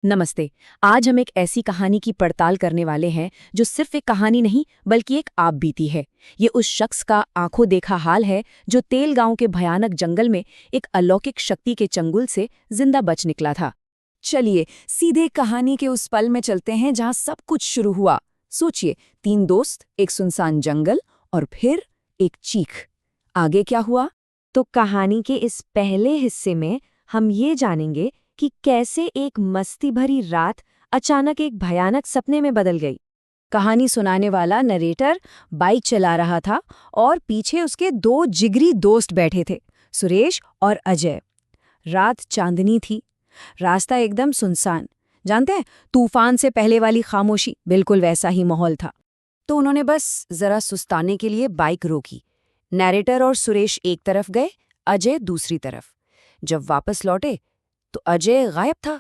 नमस्ते। आज हम एक ऐसी कहानी की पड़ताल करने वाले हैं जो सिर्फ एक कहानी नहीं बल्कि एक आप बीती है। ये उस शख्स का आंखों देखा हाल है जो तेल गांव के भयानक जंगल में एक अलौकिक शक्ति के चंगुल से जिंदा बच निकला था। चलिए सीधे कहानी के उस पल में चलते हैं जहां सब कुछ शुरू हुआ। सोचिए, 3 दोस्त, एक सुनसान जंगल और फिर एक चीख। आगे क्या हुआ? तो कहानी के इस पहले हिस्से में हम ये जानेंगे कि कैसे एक मस्ती भरी रात अचानक एक भयानक सपने में बदल गई। कहानी सुनाने वाला नरेटर बाइक चला रहा था और पीछे उसके 2 जिगरी दोस्त बैठे थे, सुरेश और अजय। रात चांदनी थी, रास्ता एकदम सुनसान। जानते हैं, तूफान से पहले वाली खामोशी, बिल्कुल वैसा ही माहौल था। तो उन्होंने बस जरा सुस्ताने के लिए बाइक रोकी। नरेटर और सुरेश एक तरफ गए, अजय दूसरी तरफ। जब वापस लौटे तो अजय गायब था।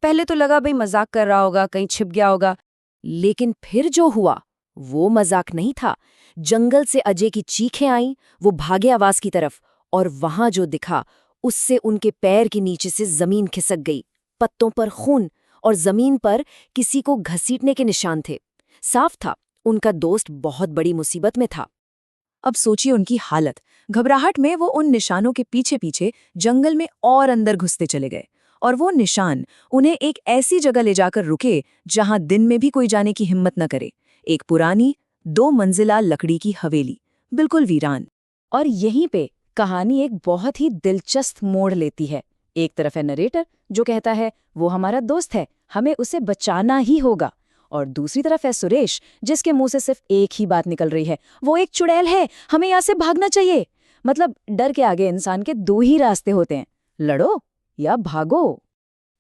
पहले तो लगा भाई मजाक कर रहा होगा, कहीं छिप गया होगा, लेकिन फिर जो हुआ वो मजाक नहीं था। जंगल से अजय की चीखें आईं, वो भागे आवाज की तरफ, और वहां जो दिखा उससे उनके पैर के नीचे से जमीन खिसक गई। पत्तों पर खून और जमीन पर किसी को घसीटने के निशान थे। साफ था, उनका दोस्त बहुत बड़ी मुसीबत में था। अब सोचिए उनकी हालत। घबराहट में वो उन निशानों के पीछे पीछे जंगल में और अंदर घुसते चले गए, और वो निशान उन्हें एक ऐसी जगह ले जाकर रुके जहां दिन में भी कोई जाने की हिम्मत न करे। एक पुरानी 2 मंजिला लकड़ी की हवेली, बिल्कुल वीरान। और यहीं पे कहानी एक बहुत ही दिलचस्प मोड़ लेती है। एक तरफ है नरेटर जो कहता है वो हमारा दोस्त है, हमें उसे बचाना ही होगा, और दूसरी तरफ है सुरेश जिसके मुंह से सिर्फ एक ही बात निकल रही है, वो एक चुड़ैल है, हमें यहाँ से भागना चाहिए। मतलब डर के आगे इंसान के 2 ही रास्ते होते हैं, लड़ो या भागो।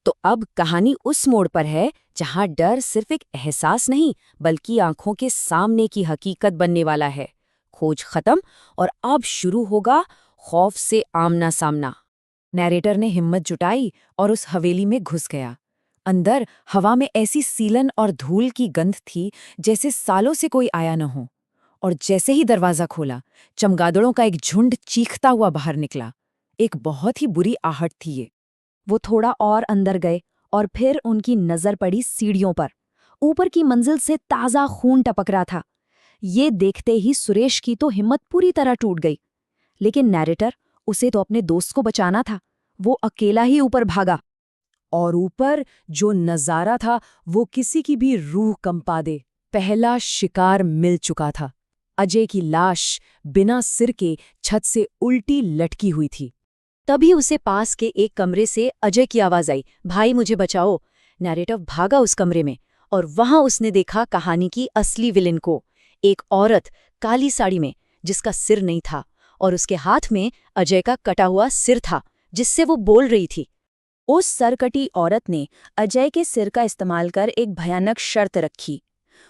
तो अब कहानी उस मोड़ पर है जहां डर सिर्फ एक एहसास नहीं बल्कि आंखों के सामने की हकीकत बनने वाला है। खोज खत्म और अब शुरू होगा खौफ से आमना सामना। नैरेटर ने हिम्मत जुटाई और उस हवेली में घुस गया। अंदर हवा में ऐसी सीलन और धूल की गंध थी जैसे सालों से कोई आया न हो। और जैसे ही दरवाजा खोला, चमगादड़ों का एक झुंड चीखता हुआ बाहर निकला। एक बहुत ही बुरी आहट थी ये। वो थोड़ा और अंदर गए और फिर उनकी नजर पड़ी सीढ़ियों पर। ऊपर की मंजिल से ताज़ा खून टपक रहा था। ये देखते ही सुरेश की तो हिम्मत पूरी तरह टूट गई। लेकिन नैरेटर, उसे तो अपने दोस्त को बचाना था। वो अकेला ही ऊपर भागा। और ऊपर जो नजारा था वो किसी की भी रूह कंपा दे। पहला शिकार मिल चुका था। अजय की लाश बिना सिर के छत से उल्टी लटकी हुई थी। तभी उसे पास के एक कमरे से अजय की आवाज आई, भाई मुझे बचाओ। नैरेटिव भागा उस कमरे में और वहां उसने देखा कहानी की असली विलेन को, एक औरत काली साड़ी में जिसका सिर नहीं था, और उसके हाथ में अजय का कटा हुआ सिर था जिससे वो बोल रही थी। उस सरकटी औरत ने अजय के सिर का इस्तेमाल कर एक भयानक शर्त रखी।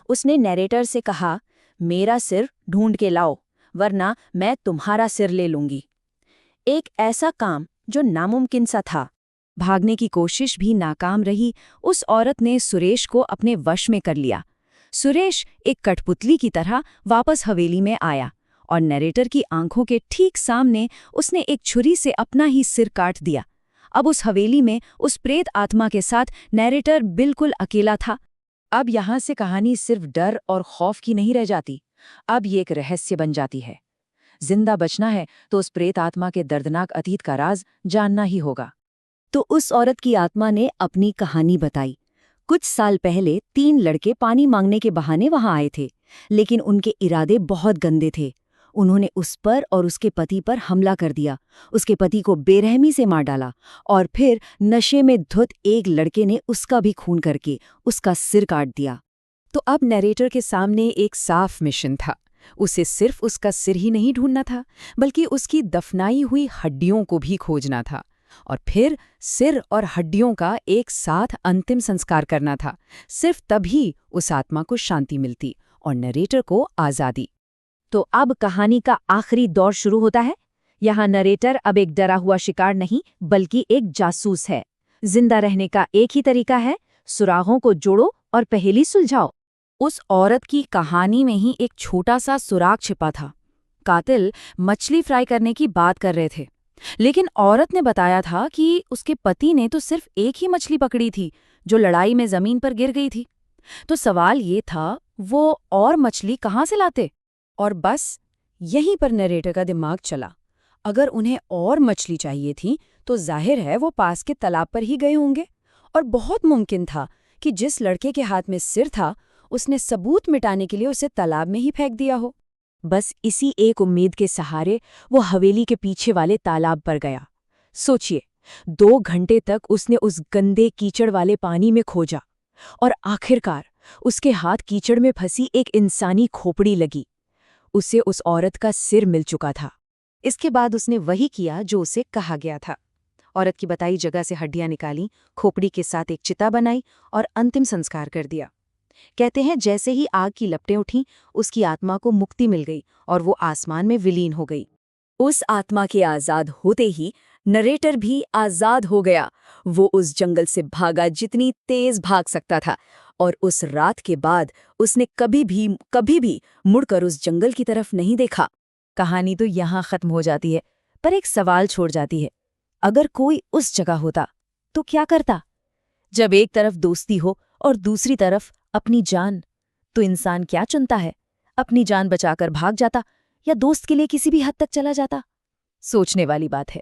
उसने नैरेटर से कहा, मेरा सिर ढूंढ के लाओ वरना मैं तुम्हारा सिर ले लूंगी। एक ऐसा काम जो नामुमकिन सा था। भागने की कोशिश भी नाकाम रही। उस औरत ने सुरेश को अपने वश में कर लिया। सुरेश एक कठपुतली की तरह वापस हवेली में आया और नैरेटर की आंखों के ठीक सामने उसने एक छुरी से अपना ही सिर काट दिया। अब उस हवेली में उस प्रेत आत्मा के साथ नैरेटर बिल्कुल अकेला था। अब यहाँ से कहानी सिर्फ डर और खौफ की नहीं रह जाती, अब ये एक रहस्य बन जाती है। जिंदा बचना है तो उस प्रेत आत्मा के दर्दनाक अतीत का राज जानना ही होगा। तो उस औरत की आत्मा ने अपनी कहानी बताई। कुछ साल पहले 3 लड़के पानी मांगने के बहाने वहां आए थे, लेकिन उनके इरादे बहुत गंदे थे। उन्होंने उस पर और उसके पति पर हमला कर दिया, उसके पति को बेरहमी से मार डाला, और फिर नशे में धुत एक लड़के ने उसका भी खून करके उसका सिर काट दिया। तो अब नैरेटर के सामने एक साफ मिशन था। उसे सिर्फ उसका सिर ही नहीं ढूंढना था बल्कि उसकी दफनाई हुई हड्डियों को भी खोजना था, और फिर सिर और हड्डियों का एक साथ अंतिम संस्कार करना था। सिर्फ तभी उस आत्मा को शांति मिलती और नरेटर को आज़ादी। तो अब कहानी का आखिरी दौर शुरू होता है। यहाँ नरेटर अब एक डरा हुआ शिकार नहीं बल्कि एक जासूस है। जिंदा रहने का एक ही तरीका है, सुरागों को जोड़ो और पहेली सुलझाओ। उस औरत की कहानी में ही एक छोटा सा सुराग छिपा था। कातिल मछली फ्राई करने की बात कर रहे थे, लेकिन औरत ने बताया था कि उसके पति ने तो सिर्फ एक ही मछली पकड़ी थी जो लड़ाई में जमीन पर गिर गई थी। तो सवाल ये था, वो और मछली कहाँ से लाते? और बस यहीं पर नरेटर का दिमाग चला। अगर उन्हें और मछली चाहिए थी तो जाहिर है वो पास के तालाब पर ही गए होंगे, और बहुत मुमकिन था कि जिस लड़के के हाथ में सिर था उसने सबूत मिटाने के लिए उसे तालाब में ही फेंक दिया हो। बस इसी एक उम्मीद के सहारे वो हवेली के पीछे वाले तालाब पर गया। सोचिए, 2 घंटे तक उसने उस गंदे कीचड़ वाले पानी में खोजा और आखिरकार उसके हाथ कीचड़ में फंसी एक इंसानी खोपड़ी लगी। उसे उस औरत का सिर मिल चुका था। इसके बाद उसने वही किया जो उसे कहा गया था। औरत की बताई जगह से हड्डियां निकाली, खोपड़ी के साथ एक चिता बनाई और अंतिम संस्कार कर दिया। कहते हैं जैसे ही आग की लपटें उठीं, उसकी आत्मा को मुक्ति मिल गई और वो आसमान में विलीन हो गई। उस आत्मा के आजाद होते ही नरेटर भी आजाद हो गया। वो उस जंगल से भागा जितनी तेज भाग सकता था, और उस रात के बाद उसने कभी भी मुड़कर उस जंगल की तरफ नहीं देखा। कहानी तो यहाँ खत्म हो जाती है, पर एक सवाल छोड़ जाती है। अगर कोई उस जगह होता तो क्या करता? जब एक तरफ दोस्ती हो और दूसरी तरफ अपनी जान, तो इंसान क्या चुनता है? अपनी जान बचाकर भाग जाता या दोस्त के लिए किसी भी हद तक चला जाता? सोचने वाली बात है।